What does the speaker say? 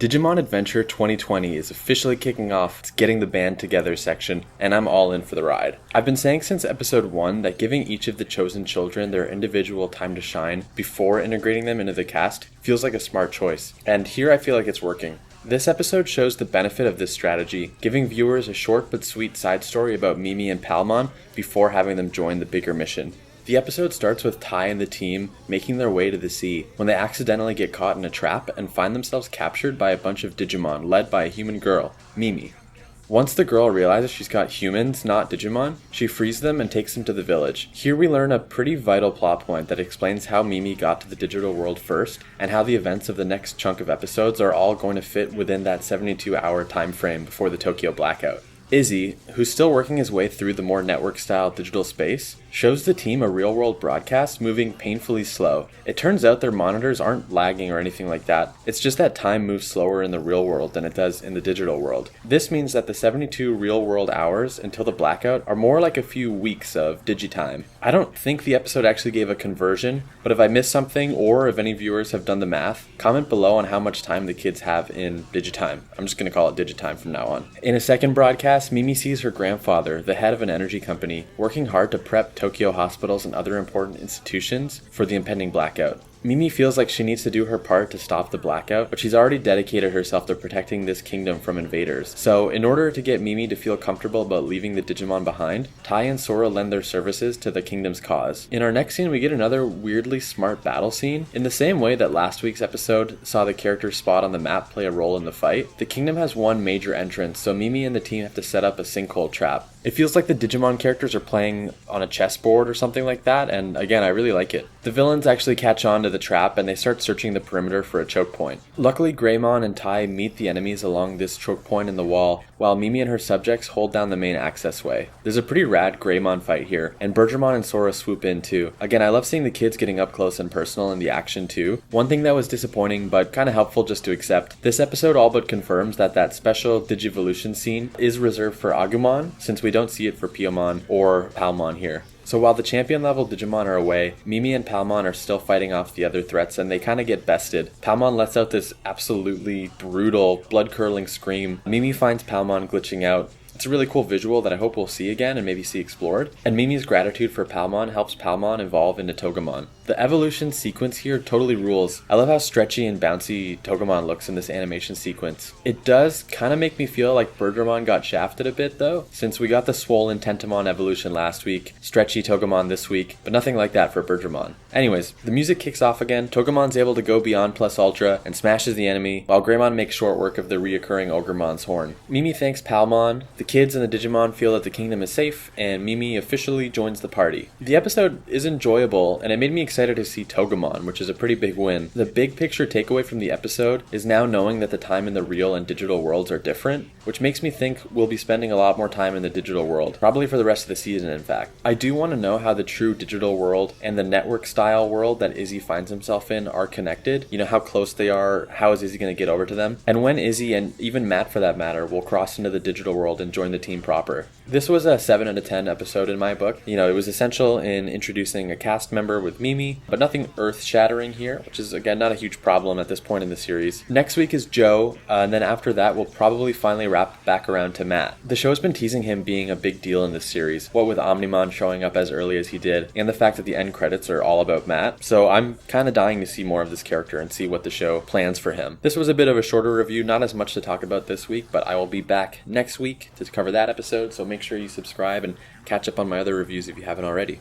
Digimon Adventure 2020 is officially kicking off its Getting the Band Together section, and I'm all in for the ride. I've been saying since episode 1 that giving each of the chosen children their individual time to shine before integrating them into the cast feels like a smart choice, and here I feel like it's working. This episode shows the benefit of this strategy, giving viewers a short but sweet side story about Mimi and Palmon before having them join the bigger mission. The episode starts with Tai and the team making their way to the sea when they accidentally get caught in a trap and find themselves captured by a bunch of Digimon led by a human girl, Mimi. Once the girl realizes she's got humans, not Digimon, she frees them and takes them to the village. Here we learn a pretty vital plot point that explains how Mimi got to the digital world first, and how the events of the next chunk of episodes are all going to fit within that 72-hour time frame before the Tokyo Blackout. Izzy, who's still working his way through the more network-style digital space, shows the team a real-world broadcast moving painfully slow. It turns out their monitors aren't lagging or anything like that. It's just that time moves slower in the real world than it does in the digital world. This means that the 72 real-world hours until the blackout are more like a few weeks of Digitime. I don't think the episode actually gave a conversion, but if I missed something or if any viewers have done the math, comment below on how much time the kids have in Digitime. I'm just going to call it Digitime from now on. In a second broadcast, Mimi sees her grandfather, the head of an energy company, working hard to prep Tokyo hospitals and other important institutions for the impending blackout. Mimi feels like she needs to do her part to stop the blackout, but she's already dedicated herself to protecting this kingdom from invaders. So, in order to get Mimi to feel comfortable about leaving the Digimon behind, Tai and Sora lend their services to the kingdom's cause. In our next scene, we get another weirdly smart battle scene. In the same way that last week's episode saw the character's spot on the map play a role in the fight, the kingdom has one major entrance, so Mimi and the team have to set up a sinkhole trap. It feels like the Digimon characters are playing on a chessboard or something like that, and again, I really like it. The villains actually catch on to the trap and they start searching the perimeter for a choke point. Luckily, Greymon and Tai meet the enemies along this choke point in the wall, while Mimi and her subjects hold down the main access way. There's a pretty rad Greymon fight here, and Bergermon and Sora swoop in too. Again, I love seeing the kids getting up close and personal in the action too. One thing that was disappointing, but kind of helpful just to accept, this episode all but confirms that special Digivolution scene is reserved for Agumon, since we don't see it for Piomon or Palmon here. So while the champion level Digimon are away, Mimi and Palmon are still fighting off the other threats and they kind of get bested. Palmon lets out this absolutely brutal, blood-curdling scream. Mimi finds Palmon glitching out. It's a really cool visual that I hope we'll see again and maybe see explored. And Mimi's gratitude for Palmon helps Palmon evolve into Togemon. The evolution sequence here totally rules. I love how stretchy and bouncy Togemon looks in this animation sequence. It does kind of make me feel like Bergermon got shafted a bit though, since we got the swollen Tentomon evolution last week, stretchy Togemon this week, but nothing like that for Bergermon. Anyways, the music kicks off again, Togemon's able to go beyond plus ultra and smashes the enemy, while Greymon makes short work of the reoccurring Ogremon's horn. Mimi thanks Palmon, the kids and the Digimon feel that the kingdom is safe, and Mimi officially joins the party. The episode is enjoyable, and it made me excited to see Togemon, which is a pretty big win. The big picture takeaway from the episode is now knowing that the time in the real and digital worlds are different, which makes me think we'll be spending a lot more time in the digital world, probably for the rest of the season in fact. I do want to know how the true digital world and the network style world that Izzy finds himself in are connected. You know, how close they are, how is Izzy going to get over to them, and when Izzy, and even Matt for that matter, will cross into the digital world and join the team proper. This was a 7 out of 10 episode in my book. You know, it was essential in introducing a cast member with Mimi, but nothing earth-shattering here, which is again not a huge problem at this point in the series. Next week is Joe, and then after that we'll probably finally wrap back around to Matt. The show's been teasing him being a big deal in this series, what with Omnimon showing up as early as he did, and the fact that the end credits are all about Matt, so I'm kind of dying to see more of this character and see what the show plans for him. This was a bit of a shorter review, not as much to talk about this week, but I will be back next week to cover that episode, so make sure you subscribe and catch up on my other reviews if you haven't already.